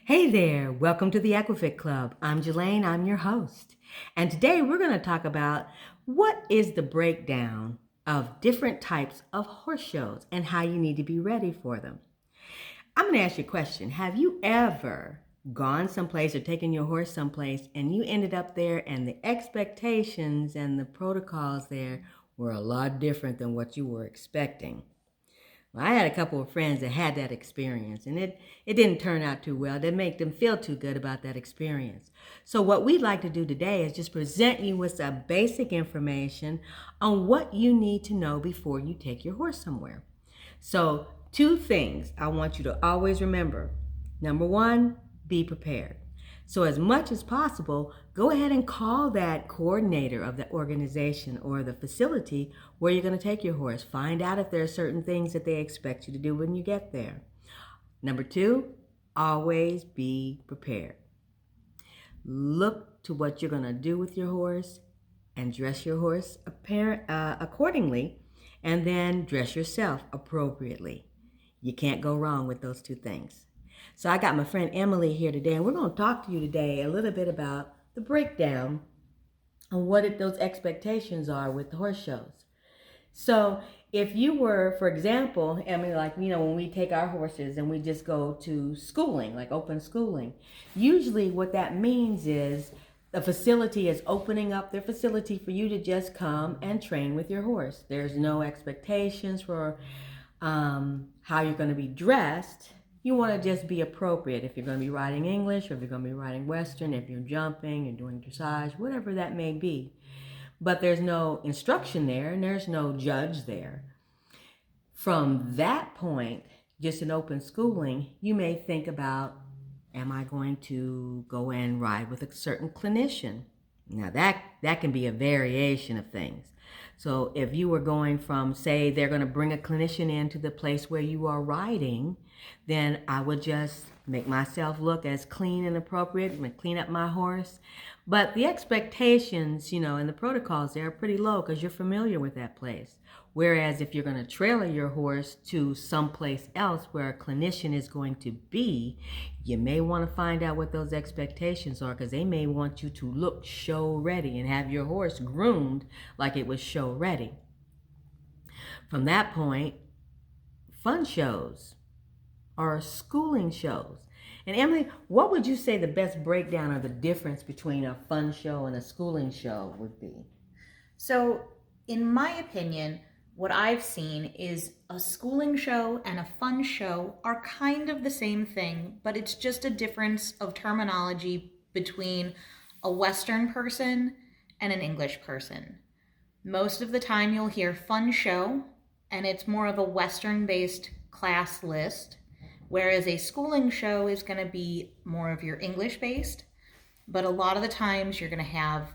Hey there, welcome to the Equefit Club. I'm Jelaine, I'm your host. And today we're going to talk about what is the breakdown of different types of horse shows and how you need to be ready for them. I'm going to ask you a question. Have you ever gone someplace or taken your horse someplace and you ended up there and the expectations and the protocols there were a lot different than what you were expecting? Well, I had a couple of friends that had that experience, and it didn't turn out too well. It didn't make them feel too good about that experience. So what we'd like to do today is just present you with some basic information on what you need to know before you take your horse somewhere. So two things I want you to always remember. Number one, be prepared. So as much as possible, go ahead and call that coordinator of the organization or the facility where you're going to take your horse. Find out if there are certain things that they expect you to do when you get there. Number two, always be prepared. Look to what you're going to do with your horse and dress your horse accordingly, and then dress yourself appropriately. You can't go wrong with those two things. So I got my friend Emily here today, and we're going to talk to you today a little bit about the breakdown on what those expectations are with the horse shows. So if you were, for example, Emily, like, when we take our horses and we just go to schooling, like open schooling, usually what that means is the facility is opening up their facility for you to just come and train with your horse. There's no expectations for how you're going to be dressed. You want to just be appropriate. If you're going to be riding English, or if you're going to be riding Western, if you're jumping and doing dressage, whatever that may be. But there's no instruction there, and there's no judge there. From that point, just in open schooling, you may think about, am I going to go and ride with a certain clinician? Now that can be a variation of things. So if you were going from, say, they're going to bring a clinician into the place where you are riding, then I would just make myself look as clean and appropriate and clean up my horse. But the expectations, and the protocols there are pretty low because you're familiar with that place. Whereas if you're going to trailer your horse to someplace else where a clinician is going to be, you may want to find out what those expectations are, because they may want you to look show ready and have your horse groomed like it was show ready. From that point, fun shows or schooling shows. And Emily, what would you say the best breakdown or the difference between a fun show and a schooling show would be? So, in my opinion, what I've seen is a schooling show and a fun show are kind of the same thing, but it's just a difference of terminology between a Western person and an English person. Most of the time, you'll hear fun show, and it's more of a Western based class list, whereas a schooling show is going to be more of your English based. But a lot of the times, you're going to have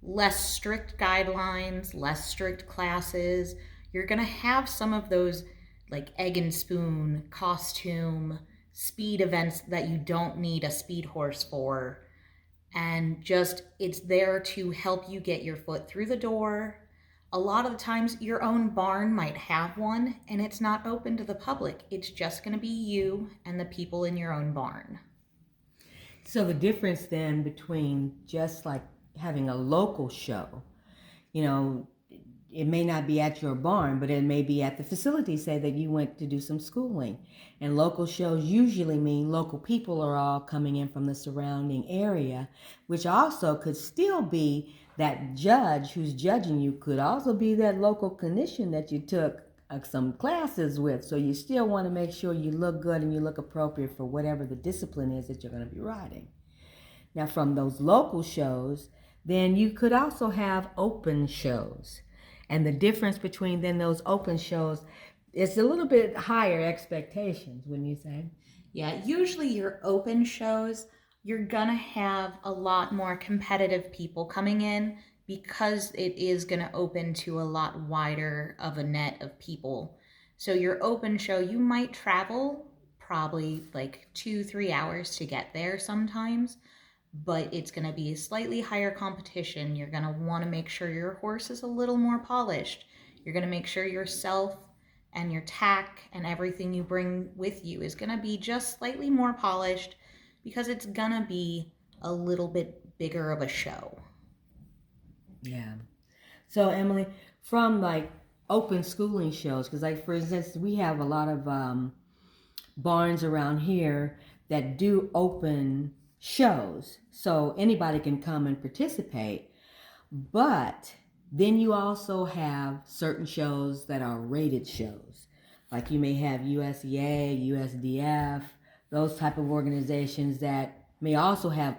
less strict guidelines, less strict classes. You're going to have some of those like egg and spoon, costume, speed events that you don't need a speed horse for. And just it's there to help you get your foot through the door. A lot of the times, your own barn might have one and it's not open to the public. It's just going to be you and the people in your own barn. So the difference then between just like having a local show, you know, it may not be at your barn, but it may be at the facility, say that you went to do some schooling. And local shows usually mean local people are all coming in from the surrounding area, which also could still be that judge who's judging you, could also be that local clinician that you took some classes with. So you still want to make sure you look good and you look appropriate for whatever the discipline is that you're going to be riding. Now, from those local shows, then you could also have open shows. And the difference between then those open shows is a little bit higher expectations, wouldn't you say? Yeah, usually your open shows, you're gonna have a lot more competitive people coming in because it is gonna open to a lot wider of a net of people. So your open show, you might travel probably like 2, 3 hours to get there sometimes, but it's going to be a slightly higher competition. You're going to want to make sure your horse is a little more polished. You're going to make sure yourself and your tack and everything you bring with you is going to be just slightly more polished because it's gonna be a little bit bigger of a show. Yeah. So Emily, from like open schooling shows, because like for instance, we have a lot of barns around here that do open shows, so anybody can come and participate. But then you also have certain shows that are rated shows. Like you may have USEA, USDF, those type of organizations that may also have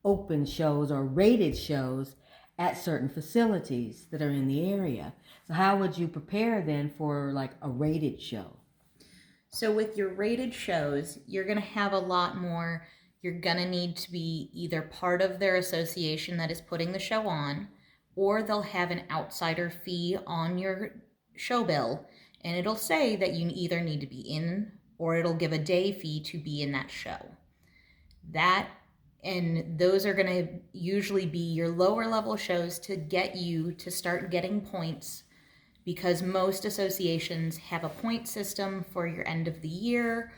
open shows or rated shows at certain facilities that are in the area. So how would you prepare then for like a rated show? So with your rated shows, you're going to have a lot more. You're going to need to be either part of their association that is putting the show on, or they'll have an outsider fee on your show bill, and it'll say that you either need to be in, or it'll give a day fee to be in that show. That and those are going to usually be your lower level shows to get you to start getting points, because most associations have a point system for your end of the year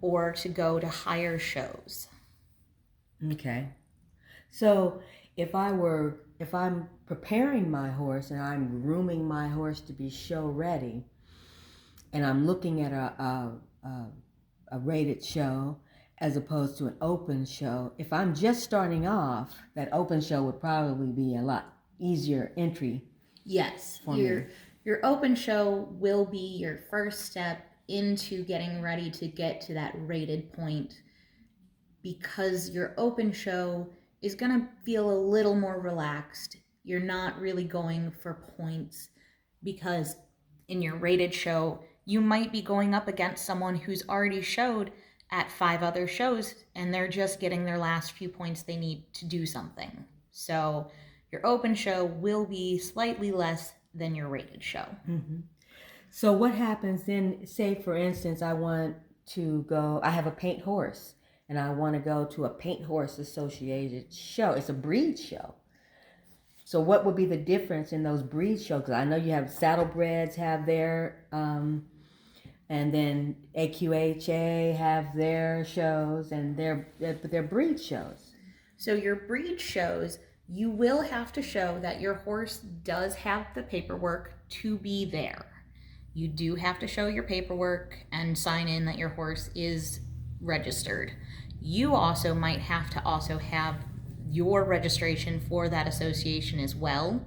or to go to higher shows. Okay. So if I'm preparing my horse and I'm grooming my horse to be show ready, and I'm looking at a rated show as opposed to an open show, if I'm just starting off, that open show would probably be a lot easier entry. Yes, for me. Your open show will be your first step into getting ready to get to that rated point, because your open show is going to feel a little more relaxed. You're not really going for points, because in your rated show, you might be going up against someone who's already showed at 5 other shows and they're just getting their last few points they need to do something. So your open show will be slightly less than your rated show. Mm-hmm. So what happens then, say for instance, I have a paint horse and I want to go to a paint horse associated show. It's a breed show. So what would be the difference in those breed shows? Because I know you have saddlebreds have their, and then AQHA have their shows, and they're breed shows. So your breed shows, you will have to show that your horse does have the paperwork to be there. You do have to show your paperwork and sign in that your horse is registered. You also might have to also have your registration for that association as well.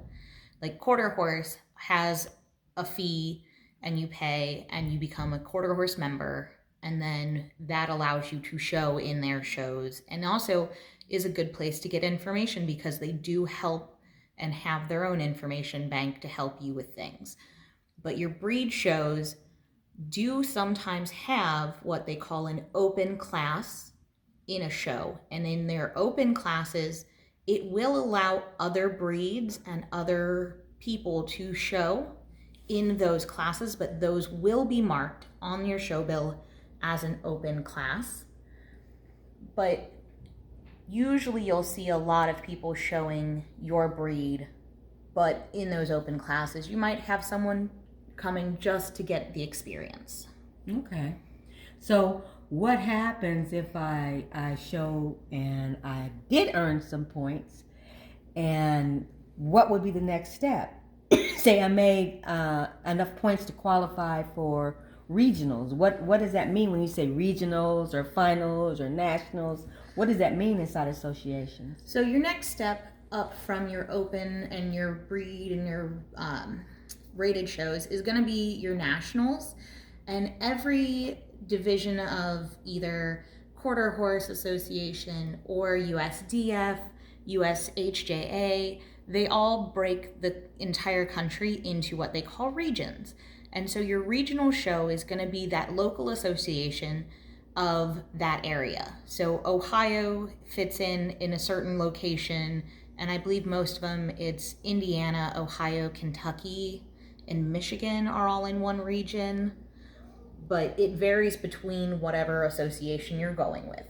Like quarter horse has a fee and you pay and you become a quarter horse member, and then that allows you to show in their shows, and also is a good place to get information because they do help and have their own information bank to help you with things. But your breed shows do sometimes have what they call an open class in a show, and in their open classes it will allow other breeds and other people to show in those classes, but those will be marked on your show bill as an open class. But usually you'll see a lot of people showing your breed, but in those open classes you might have someone coming just to get the experience. Okay. So what happens if I show and I did earn some points, and what would be the next step? Say I made enough points to qualify for regionals. What does that mean when you say regionals or finals or nationals? What does that mean inside associations? So your next step up from your open and your breed and your rated shows is going to be your nationals, and every division of either Quarter Horse Association or USDF, USHJA, they all break the entire country into what they call regions. And so your regional show is going to be that local association of that area. So Ohio fits in a certain location, and I believe most of them, it's Indiana, Ohio, Kentucky, and Michigan are all in one region. But it varies between whatever association you're going with.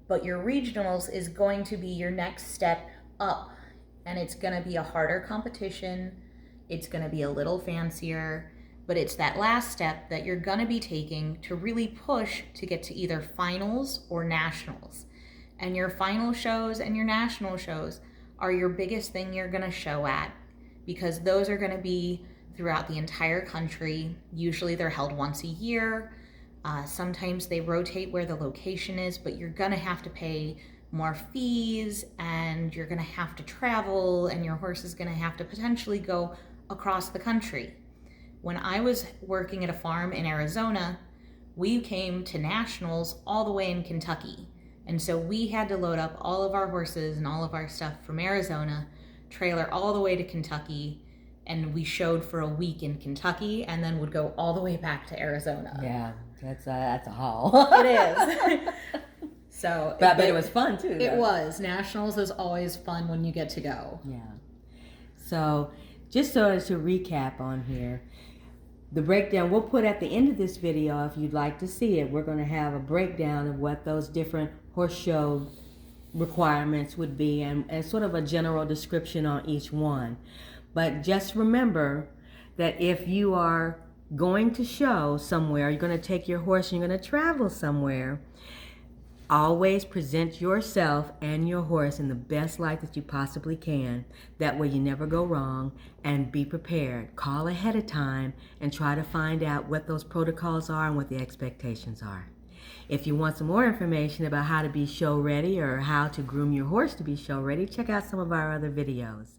But your regionals is going to be your next step up, and it's going to be a harder competition. It's going to be a little fancier, but it's that last step that you're going to be taking to really push to get to either finals or nationals. And your final shows and your national shows are your biggest thing you're going to show at, because those are going to be throughout the entire country. Usually they're held once a year. Sometimes they rotate where the location is, but you're going to have to pay more fees, and you're going to have to travel, and your horse is going to have to potentially go across the country. When I was working at a farm in Arizona, we came to nationals all the way in Kentucky. And so we had to load up all of our horses and all of our stuff from Arizona, trailer all the way to Kentucky, and we showed for a week in Kentucky and then would go all the way back to Arizona. Yeah, that's a haul. It is. So, but I bet it was fun too. It was. Nationals is always fun when you get to go. Yeah. So, just so as to recap on here, the breakdown we'll put at the end of this video, if you'd like to see it, we're going to have a breakdown of what those different horse show requirements would be, and sort of a general description on each one. But just remember that if you are going to show somewhere, you're going to take your horse and you're going to travel somewhere, always present yourself and your horse in the best light that you possibly can. That way you never go wrong, and be prepared. Call ahead of time and try to find out what those protocols are and what the expectations are. If you want some more information about how to be show ready or how to groom your horse to be show ready, check out some of our other videos.